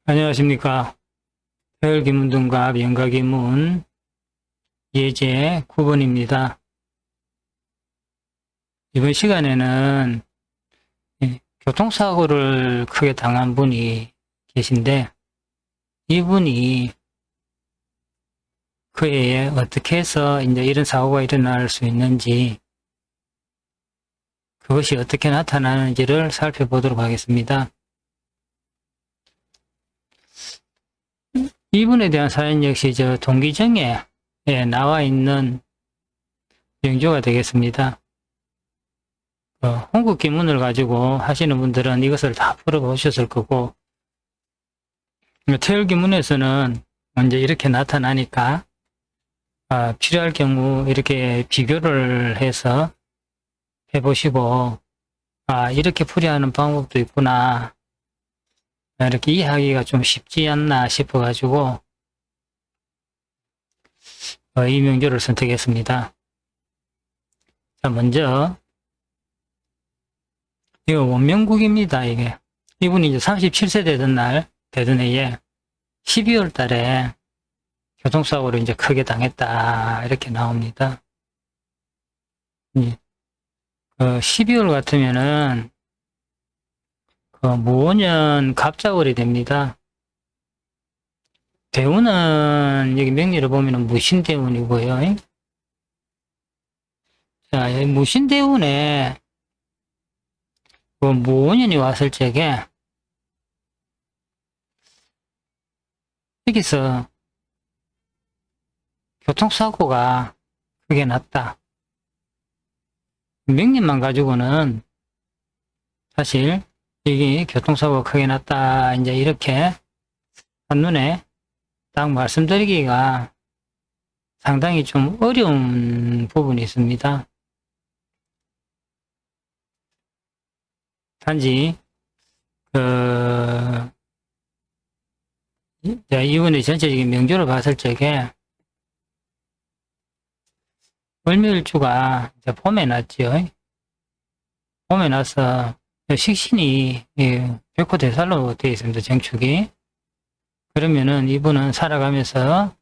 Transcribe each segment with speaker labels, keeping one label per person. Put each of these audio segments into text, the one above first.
Speaker 1: 안녕하십니까. 서열기문등급 연가기문 예제 9번입니다. 이번 시간에는 교통사고를 크게 당한 분이 계신데, 이분이 그 해에 어떻게 해서 이제 이런 사고가 일어날 수 있는지, 그것이 어떻게 나타나는지를 살펴보도록 하겠습니다. 이분에 대한 사연 역시 동기정에 나와 있는 명조가 되겠습니다. 홍국기문을 가지고 하시는 분들은 이것을 다 풀어보셨을 거고, 태열기문에서는 먼저 이렇게 나타나니까 필요할 경우 이렇게 비교를 해서 해보시고, 이렇게 풀이하는 방법도 있구나, 이렇게 이해하기가 좀 쉽지 않나 싶어가지고 이 명조를 선택했습니다. 자, 먼저 이거 원명국입니다. 이분이 이제 37세 되던 해에 12월 달에 교통사고로 이제 크게 당했다, 이렇게 나옵니다. 12월 같으면은 무오년 갑자월이 됩니다. 대운은 여기 명리를 보면은 무신대운이고요. 자, 이 무신대운에 무오년이 왔을 적에 여기서 교통사고가 크게 났다. 명리만 가지고는 사실 이게 교통사고가 크게 났다, 이제 이렇게 한눈에 딱 말씀드리기가 상당히 좀 어려운 부분이 있습니다. 단지 이분의 전체적인 명조를 봤을 적에 월묘일주가 봄에 났죠. 봄에 나서 식신이 백호대살로 되어 있습니다. 정축이. 그러면은 이분은 살아가면서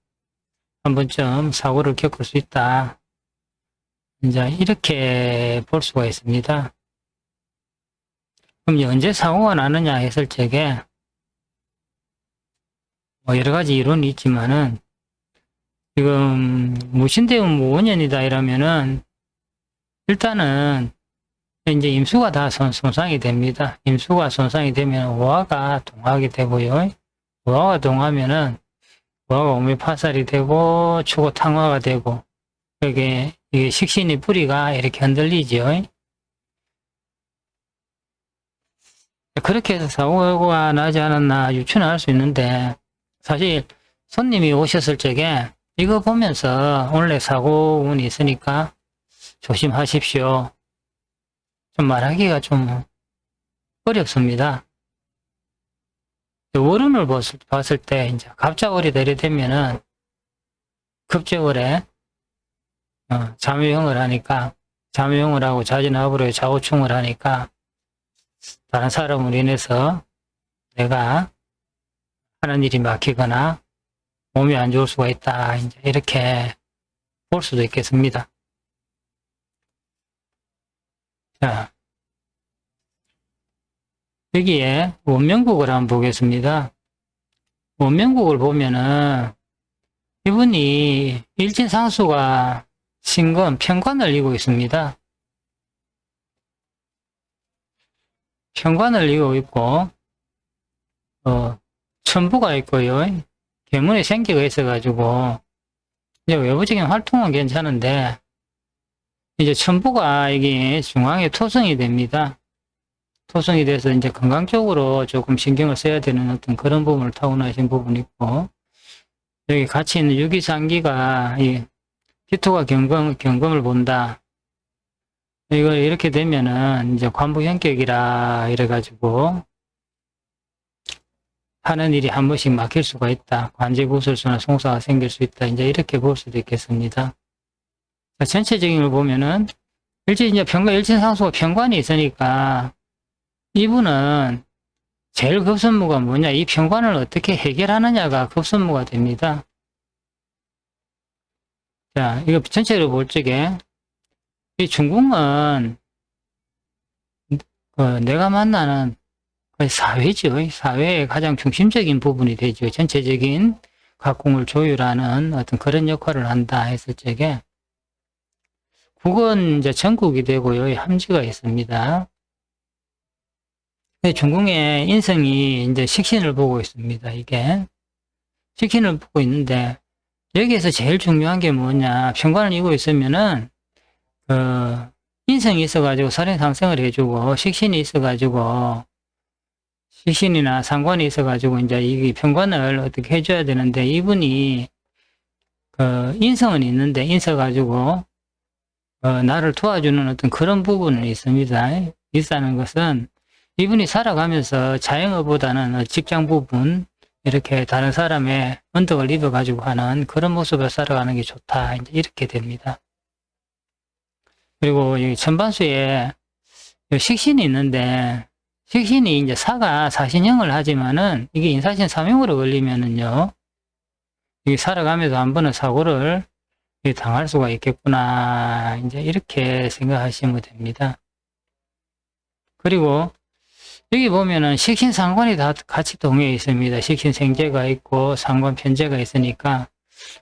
Speaker 1: 한 번쯤 사고를 겪을 수 있다, 이제 이렇게 볼 수가 있습니다. 그럼 언제 사고가 나느냐 했을 적에 여러 가지 이론이 있지만은, 지금 무신대운 무오년이다 이러면은 일단은 이제 임수가 다 손상이 됩니다. 임수가 손상이 되면 오화가 동하게 되고요. 오화가 동하면은 오화가 오미파살이 되고 추고탕화가 되고, 이게 식신이 뿌리가 이렇게 흔들리죠. 그렇게 해서 사고가 나지 않았나 유추는 할 수 있는데, 사실 손님이 오셨을 적에 이거 보면서 원래 사고 운이 있으니까 조심하십시오, 좀 말하기가 좀 어렵습니다. 월운을 봤을 때 이제 갑자월이 내려되면은 급제월에 잠유형을 하니까, 잠유형을 하고 자진합으로 좌우충을 하니까 다른 사람으로 인해서 내가 하는 일이 막히거나 몸이 안 좋을 수가 있다, 이제 이렇게 볼 수도 있겠습니다. 자, 여기에 원명국을 한번 보겠습니다. 원명국을 보면은 이분이 일진상수가 신금 편관을 이고 있습니다. 편관을 이고 있고 천부가 있고요. 계문에 생기가 있어가지고 이제 외부적인 활동은 괜찮은데, 이제 천부가 이게 중앙에 토성이 됩니다. 토성이 돼서 이제 건강적으로 조금 신경을 써야 되는 어떤 그런 부분을 타고나신 부분이 있고, 여기 같이 있는 유기상기가 기토가 경금을 본다. 이거 이렇게 되면은 이제 관부형격이라 이래가지고 하는 일이 한 번씩 막힐 수가 있다. 관제구설수나 송사가 생길 수 있다. 이제 이렇게 볼 수도 있겠습니다. 자, 전체적인 걸 보면은 일진상수가 편관이 있으니까 이분은 제일 급선무가 뭐냐, 이 편관을 어떻게 해결하느냐가 급선무가 됩니다. 자, 이거 전체로 볼 적에 이 중궁은 내가 만나는 사회죠. 사회의 가장 중심적인 부분이 되죠. 전체적인 각궁을 조율하는 어떤 그런 역할을 한다 했을 적에 국은 이제 전국이 되고요. 함지가 있습니다. 중궁의 인성이 이제 식신을 보고 있습니다. 이게 식신을 보고 있는데 여기에서 제일 중요한 게 뭐냐, 편관을 이고 있으면은 인성이 있어가지고 살인상생을 해주고 식신이 있어가지고 식신이나 상관이 있어가지고 이제 이 편관을 어떻게 해줘야 되는데 이분이 인성은 있는데 있어가지고 나를 도와주는 어떤 그런 부분은 있습니다. 있다는 것은 이분이 살아가면서 자영업보다는 직장 부분 이렇게 다른 사람의 언덕을 입어가지고 하는 그런 모습을 살아가는 게 좋다. 이제 이렇게 됩니다. 그리고 여기 천반수에 식신이 있는데 식신이 이제 사가 사신형을 하지만은 이게 인사신 삼형으로 걸리면은요, 이게 살아가면서 한 번은 사고를 당할 수가 있겠구나. 이제 이렇게 생각하시면 됩니다. 그리고 여기 보면은 식신 상관이 다 같이 동해 있습니다. 식신 생재가 있고 상관 편재가 있으니까.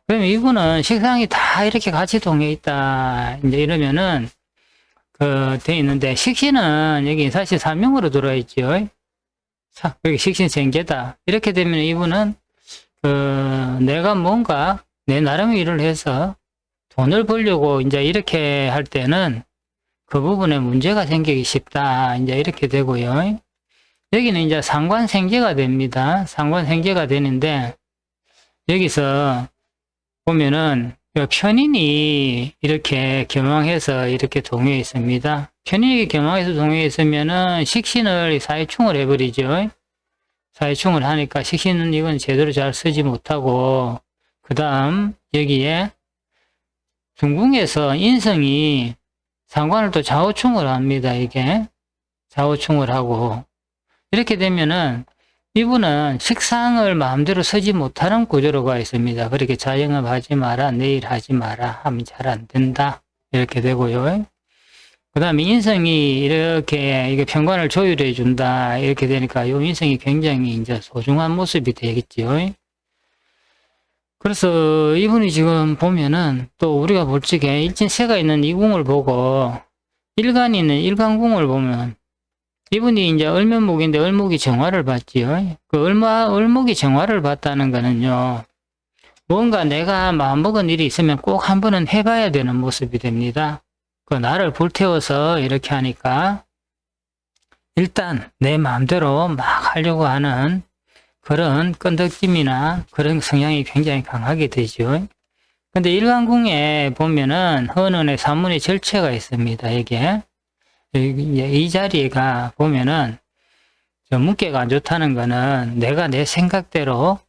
Speaker 1: 그러면 이분은 식상이 다 이렇게 같이 동해 있다. 이제 이러면은 돼 있는데 식신은 여기 인사신 삼명으로 들어와 있죠. 여기 식신 생재다. 이렇게 되면 이분은 내가 뭔가 내 나름의 일을 해서 돈을 벌려고 이제 이렇게 할 때는 그 부분에 문제가 생기기 쉽다. 이제 이렇게 되고요. 여기는 이제 상관생재가 됩니다. 상관생재가 되는데 여기서 보면은 편인이 이렇게 겸황해서 이렇게 동해 있습니다. 편인이 겸황해서 동해 있으면은 식신을 사회충을 해버리죠. 사회충을 하니까 식신은 이건 제대로 잘 쓰지 못하고, 그 다음 여기에 중궁에서 인성이 상관을 또 좌우충을 합니다. 이게 좌우충을 하고, 이렇게 되면은 이분은 식상을 마음대로 쓰지 못하는 구조로 가 있습니다. 그렇게 자영업 하지 마라, 내일 하지 마라 하면 잘 안 된다. 이렇게 되고요. 그 다음에 인성이 이렇게 이게 편관을 조율해 준다. 이렇게 되니까 이 인성이 굉장히 이제 소중한 모습이 되겠죠. 그래서 이분이 지금 보면은 또 우리가 볼 적에 일진세가 있는 이 궁을 보고 일간이 있는 일간궁을 보면 이분이 이제 을면목인데 을목이 정화를 받지요. 그 을목이 정화를 받다는 거는요, 뭔가 내가 마음먹은 일이 있으면 꼭 한 번은 해봐야 되는 모습이 됩니다. 그 나를 불태워서 이렇게 하니까 일단 내 마음대로 막 하려고 하는 그런 끈덕짐이나 그런 성향이 굉장히 강하게 되죠. 근데 일간궁에 보면은 헌은의 사문의 절체가 있습니다. 이게 이 자리가 보면은 문계가 안 좋다는 거는 내가 내 생각대로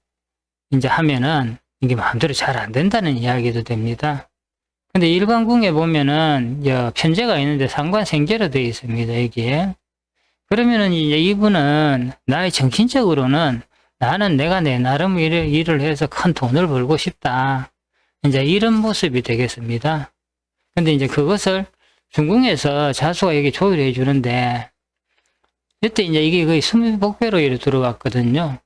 Speaker 1: 이제 하면은 이게 마음대로 잘 안 된다는 이야기도 됩니다. 근데 일간궁에 보면은 편재가 있는데 상관생재로 되어 있습니다. 여기에. 그러면은 이제 이분은 나의 정신적으로는 나는 내가 내 나름 일을 해서 큰 돈을 벌고 싶다. 이제 이런 모습이 되겠습니다. 근데 이제 그것을 중궁에서 자수가 여기 조율해 주는데, 이때 이제 이게 거의 수미복배로 이렇게 들어갔거든요.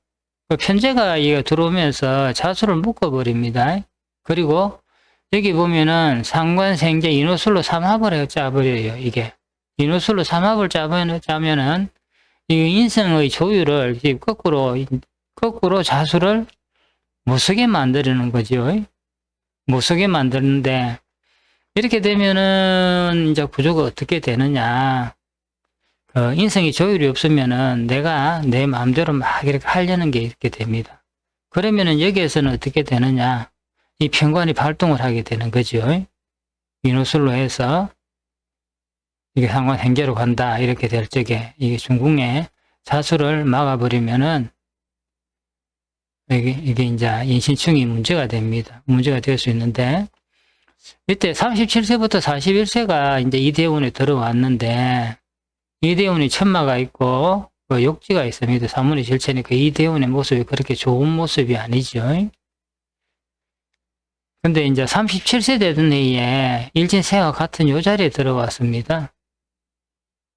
Speaker 1: 그 편재가 이게 들어오면서 자수를 묶어버립니다. 그리고 여기 보면은 상관생재 인호술로 삼합을 짜버려요. 이게 인호술로 삼합을 짜면은 이 인성의 조율을 거꾸로 자수를 못 쓰게 만드는 거죠. 못 쓰게 만드는데, 이렇게 되면은 이제 구조가 어떻게 되느냐. 인성이 조율이 없으면은 내가 내 마음대로 막 이렇게 하려는 게 이렇게 됩니다. 그러면은 여기에서는 어떻게 되느냐. 이 편관이 발동을 하게 되는 거죠. 인호술로 해서 이게 상관행재로 간다. 이렇게 될 적에 이게 중궁에 자수를 막아버리면은 이게 이제 인신충이 문제가 됩니다. 문제가 될 수 있는데, 이때 37세부터 41세가 이제 이대운에 들어왔는데, 이대운이 천마가 있고, 그 욕지가 있습니다. 사문의 질체니까 이대훈의 모습이 그렇게 좋은 모습이 아니죠. 근데 이제 37세 되던 해에 일진세와 같은 요 자리에 들어왔습니다.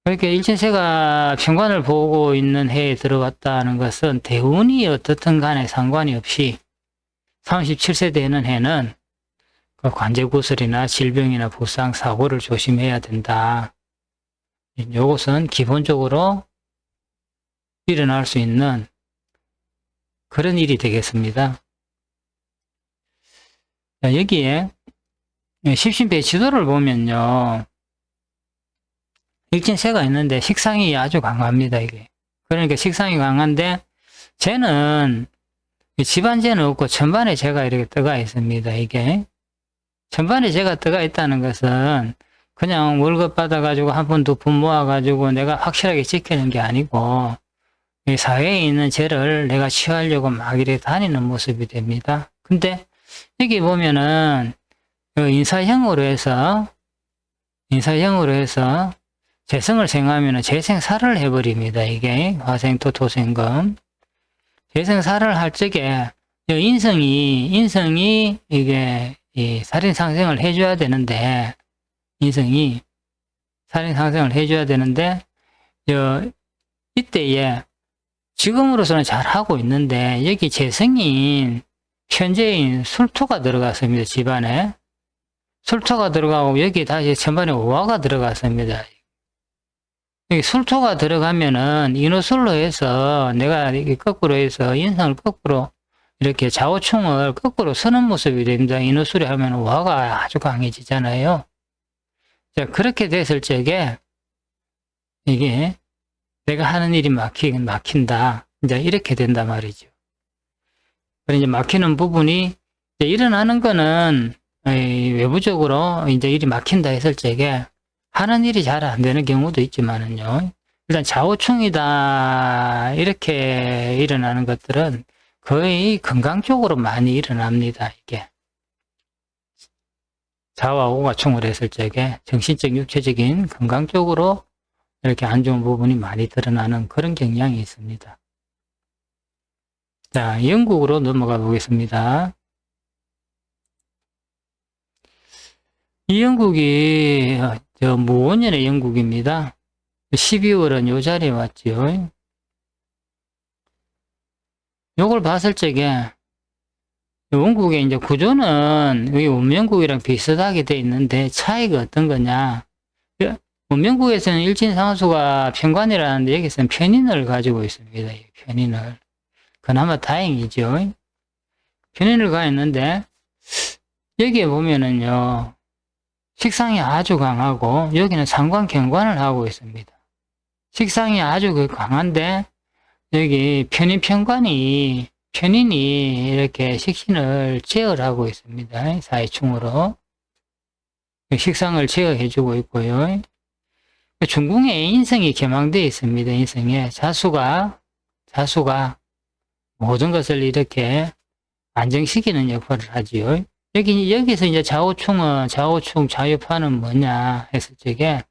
Speaker 1: 그렇게 일진세가 편관을 보고 있는 해에 들어왔다는 것은 대운이 어떻든 간에 상관이 없이 37세 되는 해는 그 관제구설이나 질병이나 부상, 사고를 조심해야 된다. 이것은 기본적으로 일어날 수 있는 그런 일이 되겠습니다. 자, 여기에 십신배 지도를 보면요. 일진세가 있는데 식상이 아주 강합니다, 이게. 그러니까 식상이 강한데, 쟤는, 집안재는 없고, 천반에 제가 이렇게 떠가 있습니다, 이게. 천반에 제가 떠가 있다는 것은, 그냥 월급 받아가지고 한 푼, 두 푼 모아가지고 내가 확실하게 지키는 게 아니고, 이 사회에 있는 죄를 내가 취하려고 막 이렇게 다니는 모습이 됩니다. 근데, 여기 보면은, 인사형으로 해서 재성을 생하면은 재생살을 해버립니다. 이게 화생토 토생금. 재생살을 할 적에 인성이 이게 이 살인상생을 해줘야 되는데, 인성이 살인상생을 해줘야 되는데, 이때에 지금으로서는 잘 하고 있는데, 여기 재성인 편재인 술토가 들어갔습니다. 집안에. 술토가 들어가고 여기 다시 천반에 오화가 들어갔습니다. 여기 술토가 들어가면은 인호술로 해서 내가 이렇게 거꾸로 해서 인성을 거꾸로 이렇게 좌우충을 거꾸로 서는 모습이 됩니다. 인호술이 하면 오화가 아주 강해지잖아요. 자, 그렇게 됐을 적에 이게 내가 하는 일이 막힌다. 이제 이렇게 된단 말이죠. 그래, 이제 막히는 부분이 이제 일어나는 거는 외부적으로 이제 일이 막힌다 했을 적에 하는 일이 잘 안 되는 경우도 있지만은요. 일단 좌우충이다 이렇게 일어나는 것들은 거의 건강 쪽으로 많이 일어납니다. 이게 좌와 우가 충을 했을 적에 정신적, 육체적인 건강 쪽으로 이렇게 안 좋은 부분이 많이 드러나는 그런 경향이 있습니다. 자, 영국으로 넘어가 보겠습니다. 이 영국이 무오년의 영국입니다. 12월은 요 자리에 왔지요. 요걸 봤을 적에 원국의 이제 구조는 여기 원명국이랑 비슷하게 돼 있는데 차이가 어떤 거냐? 원명국에서는 일진상수가 편관이라는데 여기서는 편인을 가지고 있습니다. 편인을. 그나마 다행이죠. 편인을 가 있는데 여기에 보면은요. 식상이 아주 강하고 여기는 상관 경관을 하고 있습니다. 식상이 아주 강한데 여기 편인이 이렇게 식신을 제어하고 있습니다. 사이충으로 식상을 제어해주고 있고요. 중궁에 인성이 개망되어 있습니다. 인성에 자수가 모든 것을 이렇게 안정시키는 역할을 하지요. 여기서 이제 좌우충 자유파는 뭐냐 했을 적에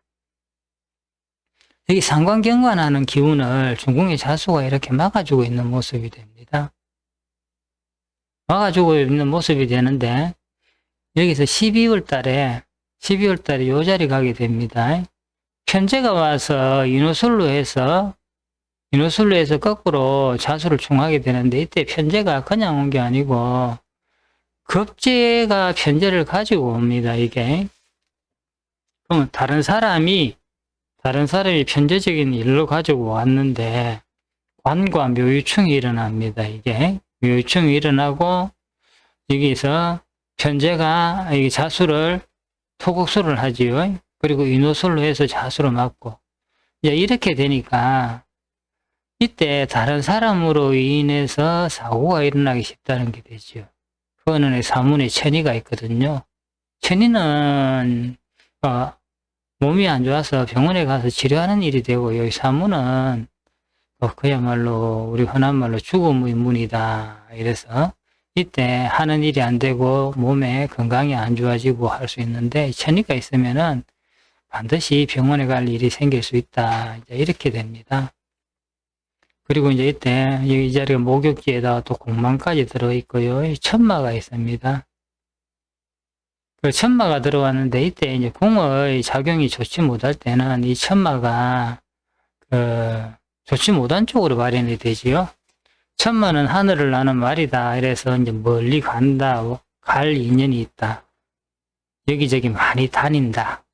Speaker 1: 여기 상관경관하는 기운을 중궁의 자수가 이렇게 막아주고 있는 모습이 됩니다. 막아주고 있는 모습이 되는데 여기서 12월 달에 요 자리 가게 됩니다. 편제가 와서 인호술로 해서 거꾸로 자수를 충하게 되는데 이때 편제가 그냥 온 게 아니고 급제가 편제를 가지고 옵니다, 이게. 그럼 다른 사람이 편제적인 일로 가지고 왔는데, 관과 묘유충이 일어납니다, 이게. 묘유충이 일어나고, 여기서 편제가 이 자수를, 토국술을 하지요. 그리고 인호술로 해서 자수를 맞고. 이제 이렇게 되니까, 이때 다른 사람으로 인해서 사고가 일어나기 쉽다는 게 되죠. 그거는 사문에 천이가 있거든요. 천이는 몸이 안 좋아서 병원에 가서 치료하는 일이 되고 여기 사문은 그야말로 우리 흔한 말로 죽음의 문이다. 이래서 이때 하는 일이 안 되고 몸에 건강이 안 좋아지고 할 수 있는데 천이가 있으면은 반드시 병원에 갈 일이 생길 수 있다. 이제 이렇게 됩니다. 그리고 이제 이때 이 자리가 목욕지에다가 또 공망까지 들어있고요. 천마가 있습니다. 그 천마가 들어왔는데 이때 이제 궁의 작용이 좋지 못할 때는 이 천마가 좋지 못한 쪽으로 발현이 되지요. 천마는 하늘을 나는 말이다. 이래서 이제 멀리 간다. 갈 인연이 있다. 여기저기 많이 다닌다.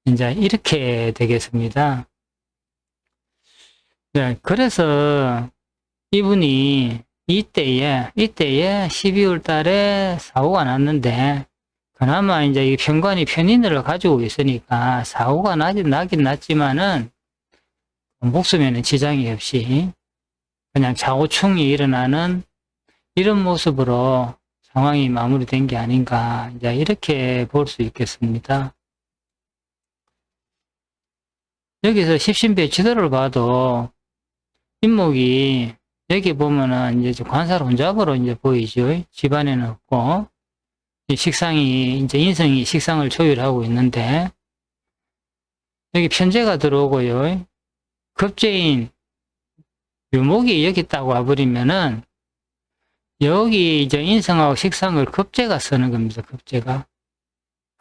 Speaker 1: 이제 이렇게 되겠습니다. 네, 그래서 이분이 이때에 12월 달에 사고가 났는데, 그나마 이제 이 편관이 편인을 가지고 있으니까 사고가 나긴 났지만은 목숨에는 지장이 없이 그냥 좌우충이 일어나는 이런 모습으로 상황이 마무리된 게 아닌가, 이제 이렇게 볼 수 있겠습니다. 여기서 십신배치도를 봐도 인목이 여기 보면은 이제 관살 혼잡으로 이제 보이죠. 집안에는 없고, 식상이 이제 인성이 식상을 조율하고 있는데, 여기 편제가 들어오고요. 급제인 묘목이 여기 딱 와버리면은 여기 이제 인성하고 식상을 급제가 쓰는 겁니다.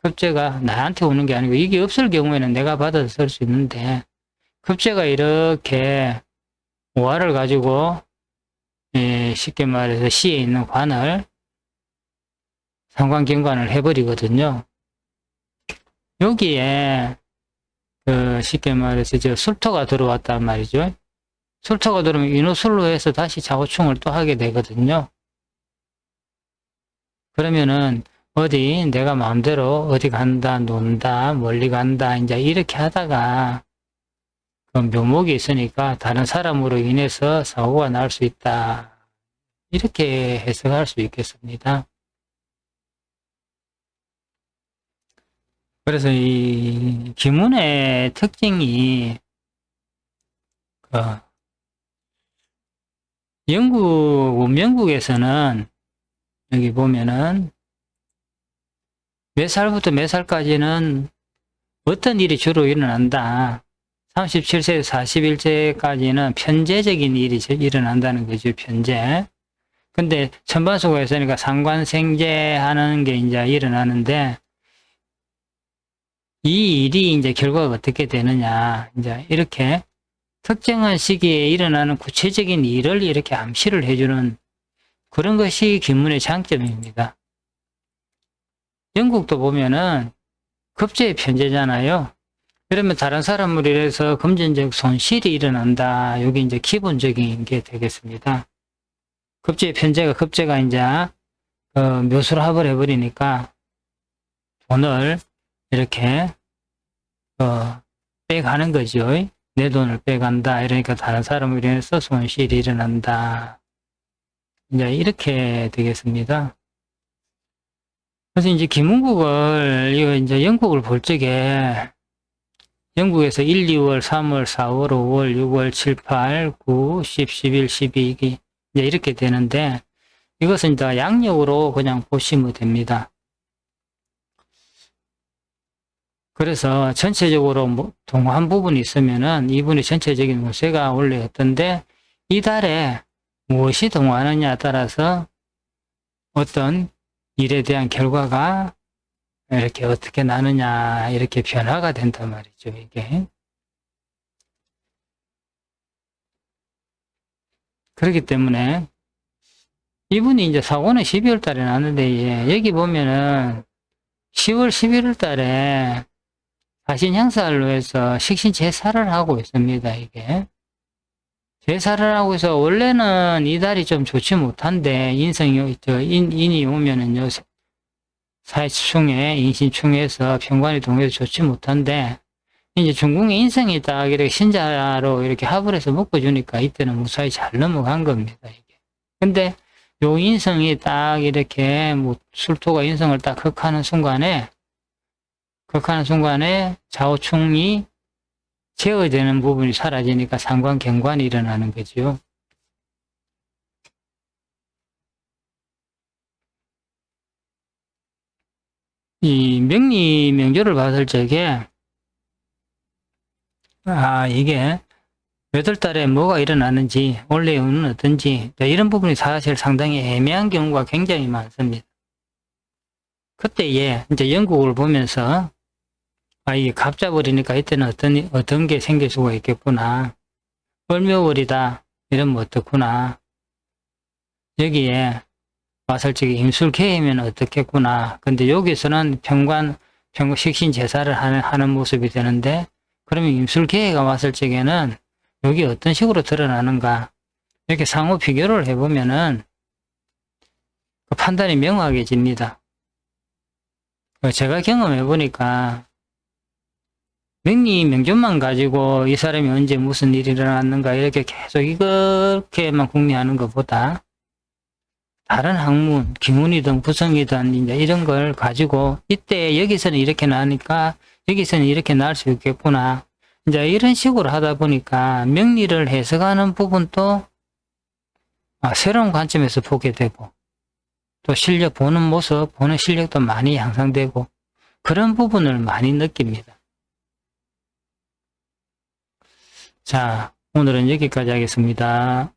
Speaker 1: 급제가 나한테 오는 게 아니고, 이게 없을 경우에는 내가 받아서 쓸 수 있는데, 급제가 이렇게 오화를 가지고 쉽게 말해서 시에 있는 관을 상관경관을 해버리거든요. 여기에 쉽게 말해서 저 술토가 들어왔단 말이죠. 술토가 들어오면 인호술로 해서 다시 자고충을 또 하게 되거든요. 그러면은 어디 내가 마음대로 어디 간다, 논다, 멀리 간다, 이제 이렇게 하다가 그 묘목이 있으니까 다른 사람으로 인해서 사고가 날 수 있다. 이렇게 해석할 수 있겠습니다. 그래서 이 기문의 특징이 원명국에서는 여기 보면은 몇 살부터 몇 살까지는 어떤 일이 주로 일어난다. 37세에서 41세까지는 편제적인 일이 일어난다는 거죠. 편제. 근데 천반수가 있으니까 상관생제하는 게 이제 일어나는데, 이 일이 이제 결과가 어떻게 되느냐, 이제 이렇게 특정한 시기에 일어나는 구체적인 일을 이렇게 암시를 해주는 그런 것이 기문의 장점입니다. 영국도 보면은 급제의 편제잖아요. 그러면 다른 사람으로 인해서 금전적 손실이 일어난다. 여기 이제 기본적인 게 되겠습니다. 급제의 편제가 급제가 이제 묘수를 합을 해버리니까 돈을 이렇게 빼가는 거죠. 내 돈을 빼간다. 이러니까 다른 사람으로 인해서 손실이 일어난다. 이제 이렇게 되겠습니다. 그래서 이제 김은국을, 이거 이제 영국을 볼 적에, 영국에서 1, 2월, 3월, 4월, 5월, 6월, 7, 8, 9, 10, 11, 12, 이제 이렇게 되는데, 이것은 이제 양력으로 그냥 보시면 됩니다. 그래서 전체적으로 뭐 동한 부분이 있으면은 이분의 전체적인 운세가 원래 어떤데, 이 달에 무엇이 동하느냐에 따라서 어떤 일에 대한 결과가 이렇게 어떻게 나느냐, 이렇게 변화가 된단 말이죠, 이게. 그렇기 때문에 이분이 이제 사고는 12월 달에 났는데, 여기 보면은 10월, 11월 달에 사신향살로 해서 식신 제사를 하고 있습니다, 이게. 제사를 하고 있어. 원래는 이 달이 좀 좋지 못한데, 인이 오면은요, 사회충에, 인신충에서 편관이 동해서 좋지 못한데, 이제 중궁의 인성이 딱 이렇게 신자로 이렇게 합을 해서 묶어주니까 이때는 무사히 잘 넘어간 겁니다, 이게. 근데 요 인성이 딱 이렇게 뭐 술토가 인성을 딱 극하는 순간에 좌우충이 제어되는 부분이 사라지니까 상관경관이 일어나는 거죠. 이 명리 명조를 봤을 적에, 이게 몇 월 달에 뭐가 일어나는지, 원래 운은 어떤지, 이런 부분이 사실 상당히 애매한 경우가 굉장히 많습니다. 그때에 이제 연국을 보면서, 이게 갑자버리니까 이때는 어떤 게 생길 수가 있겠구나. 을묘월이다. 이러면 어떻구나. 여기에 마살적이 임술개이면 어떻겠구나. 근데 여기서는 식신 제사를 하는 모습이 되는데, 그러면 임술개가 왔을 적에는 여기 어떤 식으로 드러나는가. 이렇게 상호 비교를 해보면은 그 판단이 명확해집니다. 제가 경험해보니까 명리 명존만 가지고 이 사람이 언제 무슨 일이 일어났는가 이렇게 계속 이렇게만 궁리하는 것보다 다른 학문, 기문이든 구성이든 이제 이런 걸 가지고 이때 여기서는 이렇게 나니까 여기서는 이렇게 나올 수 있겠구나. 이제 이런 식으로 하다 보니까 명리를 해석하는 부분도 새로운 관점에서 보게 되고 또 실력 보는 모습, 보는 실력도 많이 향상되고 그런 부분을 많이 느낍니다. 자, 오늘은 여기까지 하겠습니다.